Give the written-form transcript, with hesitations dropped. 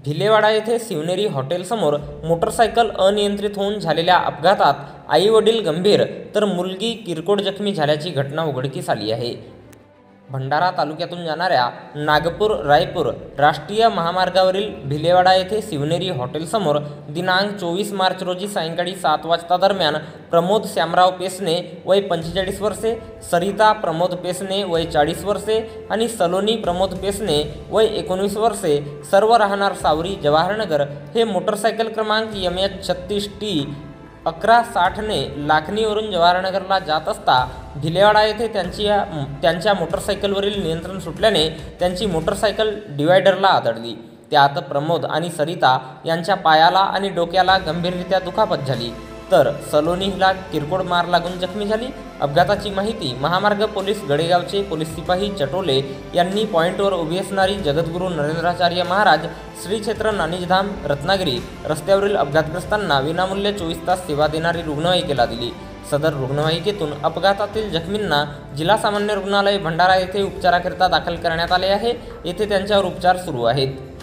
भिलेवाडा येथे शिवनेरी हॉटेलसमोर मोटरसायकल अनियंत्रित होऊन झालेल्या अपघातात आई वडील गंभीर तर मुलगी किरकोळ जखमी झाल्याची घटना उघडकीस आली आहे। भंडारा तालुक्यातून जाणाऱ्या नागपूर रायपूर राष्ट्रीय महामार्गावरील भिलेवाडा येथे शिवनेरी हॉटेलसमोर दिनांक 24 मार्च रोजी सायंकाळी 7 वाजता दरम्यान प्रमोद श्यामराव पेसने वय 45 वर्षे, सरिता प्रमोद पेसने वय 40 वर्षे आणि सलोनी प्रमोद पेसने वय 19 वर्षे सर्व राहणार सावरी जवाहरनगर हे मोटरसायकल क्रमांक MH36T 1160ने लाखनीवरून जवाहरनगरला जात असता भिलेवाडा येथे त्यांच्या मोटरसायकलवरील नियंत्रण सुटल्याने त्यांची मोटरसायकल डिवायडरला आदळली। त्यात प्रमोद आणि सरिता यांच्या पायाला आणि डोक्याला गंभीररित्या दुखापत झाली, तर सलोनीला किरकोळ मार लागून जखमी झाली। अपघाताची माहिती महामार्ग पोलीस गडेगावचे पोलीस सिपाही चटोले यांनी पॉइंटवर उभी असणारी जगद्गुरू नरेंद्राचार्य महाराज श्री क्षेत्र नाणिजधाम रत्नागिरी रस्त्यावरील अपघातग्रस्तांना विनामूल्य 24 तास सेवा देणारी रुग्णवाहिकेला दिली। सदर रुग्णवाहिकेतून अपघातातील जखमींना जिल्हा सामान्य रुग्णालय भंडारा येथे उपचाराकरिता दाखल करण्यात आले आहे। येथे त्यांच्यावर उपचार सुरू आहेत।